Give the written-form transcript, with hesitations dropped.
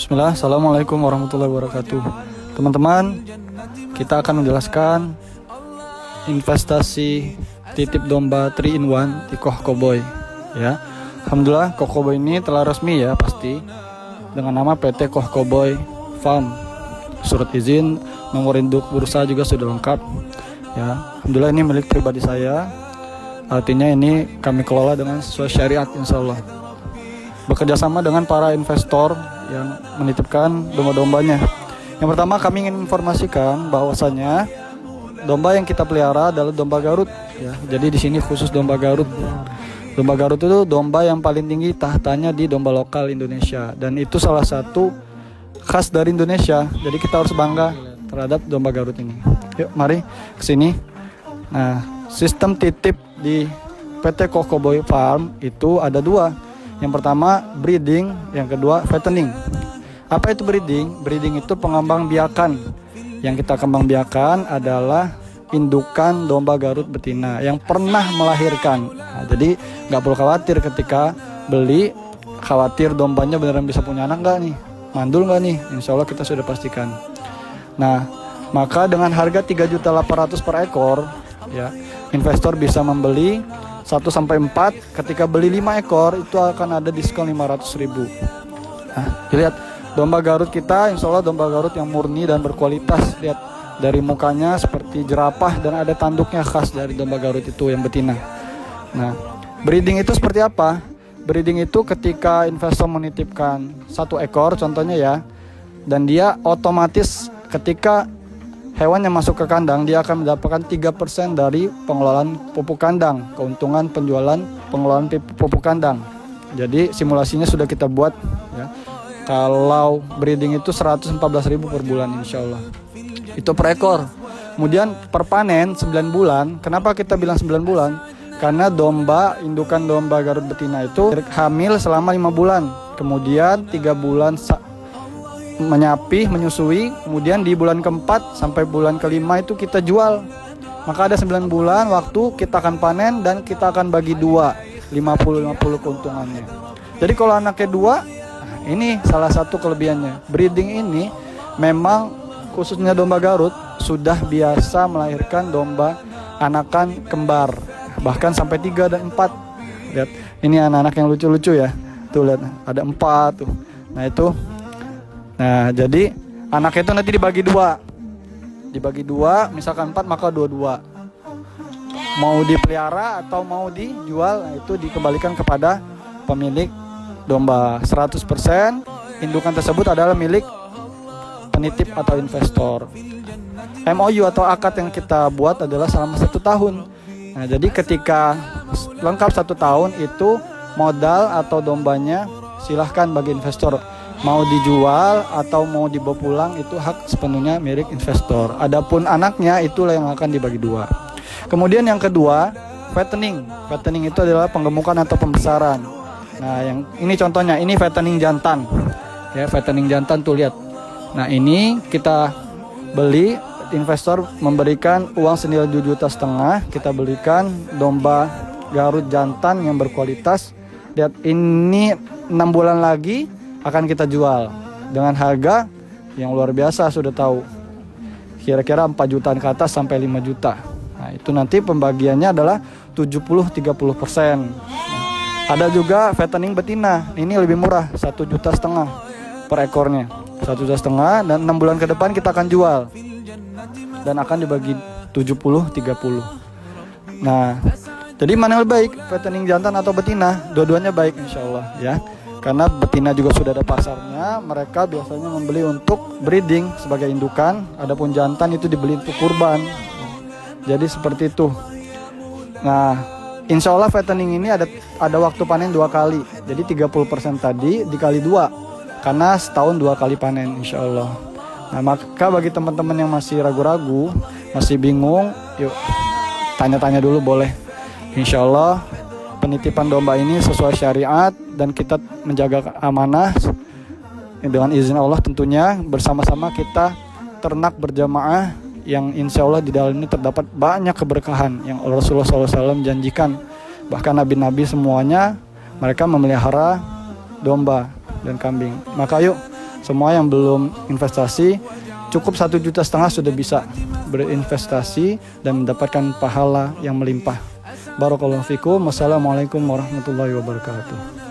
Bismillah, Assalamualaikum warahmatullahi wabarakatuh. Teman-teman, kita akan menjelaskan investasi titip domba 3 in 1 di Koh Koboy ya. Alhamdulillah Koh Koboy ini telah resmi ya pasti dengan nama PT Koh Koboy Farm. Surat izin, nomor induk bursa juga sudah lengkap ya. Alhamdulillah ini milik pribadi saya. Artinya ini kami kelola dengan sesuai syariat insyaallah. Bekerja sama dengan para investor yang menitipkan domba-dombanya. Yang pertama kami ingin informasikan bahwasanya domba yang kita pelihara adalah domba Garut ya. Jadi di sini khusus domba Garut. Domba Garut itu domba yang paling tinggi tahtanya di domba lokal Indonesia, dan itu salah satu khas dari Indonesia. Jadi kita harus bangga terhadap domba Garut ini. Yuk mari ke sini. Nah, sistem titip di PT Koh Koboy Farm itu ada dua. Yang pertama breeding, yang kedua fattening. Apa itu breeding? Breeding itu pengembang biakan. Yang kita kembang biakan adalah indukan domba Garut betina yang pernah melahirkan. Nah, jadi nggak perlu khawatir ketika beli, khawatir dombanya beneran bisa punya anak nggak nih, mandul nggak nih. Insya Allah kita sudah pastikan. Nah, maka dengan harga 3.800.000 per ekor ya, investor bisa membeli 1-4. Ketika beli 5 ekor itu akan ada diskon 500.000. Nah, lihat domba Garut kita, insya Allah domba Garut yang murni dan berkualitas. Lihat dari mukanya seperti jerapah dan ada tanduknya khas dari domba Garut itu yang betina. Nah, breeding itu seperti apa? Breeding itu ketika investor menitipkan 1 ekor contohnya ya, dan dia otomatis ketika hewan yang masuk ke kandang dia akan mendapatkan 3% dari pengelolaan pupuk kandang, keuntungan penjualan pengelolaan pupuk kandang. Jadi simulasinya sudah kita buat ya. Kalau breeding itu 114.000 per bulan insya Allah. Itu per ekor. Kemudian per panen 9 bulan. Kenapa kita bilang 9 bulan? Karena domba, indukan domba Garut betina itu hamil selama 5 bulan. Kemudian 3 bulan menyapih, menyusui. Kemudian di bulan keempat sampai bulan kelima itu kita jual. Maka ada 9 bulan waktu kita akan panen dan kita akan bagi 2, 50-50 keuntungannya. Jadi kalau anaknya 2, ini salah satu kelebihannya. Breeding ini memang khususnya domba Garut sudah biasa melahirkan domba anakan kembar, bahkan sampai 3 dan 4. Lihat, ini anak-anak yang lucu-lucu ya. Tuh lihat, ada 4 tuh. Nah itu. Nah jadi anaknya itu nanti dibagi 2. Dibagi 2, misalkan 4 maka 2-2. Mau dipelihara atau mau dijual, nah itu dikembalikan kepada pemilik domba. 100% indukan tersebut adalah milik penitip atau investor. MOU atau akad yang kita buat adalah selama 1 tahun. Nah jadi ketika lengkap 1 tahun itu modal atau dombanya silahkan bagi investor. Mau dijual atau mau dibawa pulang itu hak sepenuhnya milik investor. Adapun anaknya itulah yang akan dibagi 2. Kemudian yang kedua fattening. Fattening itu adalah penggemukan atau pembesaran. Nah yang ini contohnya, ini fattening jantan ya, fattening jantan tuh lihat. Nah ini kita beli, investor memberikan uang senilai 2,5 juta. Kita belikan domba Garut jantan yang berkualitas. Lihat ini 6 bulan lagi akan kita jual dengan harga yang luar biasa, sudah tahu kira-kira 4 jutaan ke atas sampai 5 juta. Nah itu nanti pembagiannya adalah 70-30%. Ada juga fattening betina, ini lebih murah, 1,5 juta per ekornya, 1,5 juta, dan 6 bulan ke depan kita akan jual dan akan dibagi 70-30. Nah jadi mana yang lebih baik, fattening jantan atau betina? Dua-duanya baik insya Allah ya. Karena betina juga sudah ada pasarnya, mereka biasanya membeli untuk breeding sebagai indukan, adapun jantan itu dibeli untuk kurban. Jadi seperti itu. Nah, insya Allah fattening ini ada waktu panen 2 kali. Jadi 30% tadi dikali 2, karena setahun 2 kali panen insya Allah. Nah, maka bagi teman-teman yang masih ragu-ragu, masih bingung, yuk tanya-tanya dulu boleh. Insya Allah penitipan domba ini sesuai syariat dan kita menjaga amanah dengan izin Allah tentunya. Bersama-sama kita ternak berjamaah yang insya Allah di dalam ini terdapat banyak keberkahan yang Rasulullah SAW janjikan. Bahkan nabi-nabi semuanya mereka memelihara domba dan kambing. Maka yuk Semua yang belum investasi, cukup 1,5 juta sudah bisa berinvestasi dan mendapatkan pahala yang melimpah. Barakallahu fikum. Wassalamualaikum warahmatullahi wabarakatuh.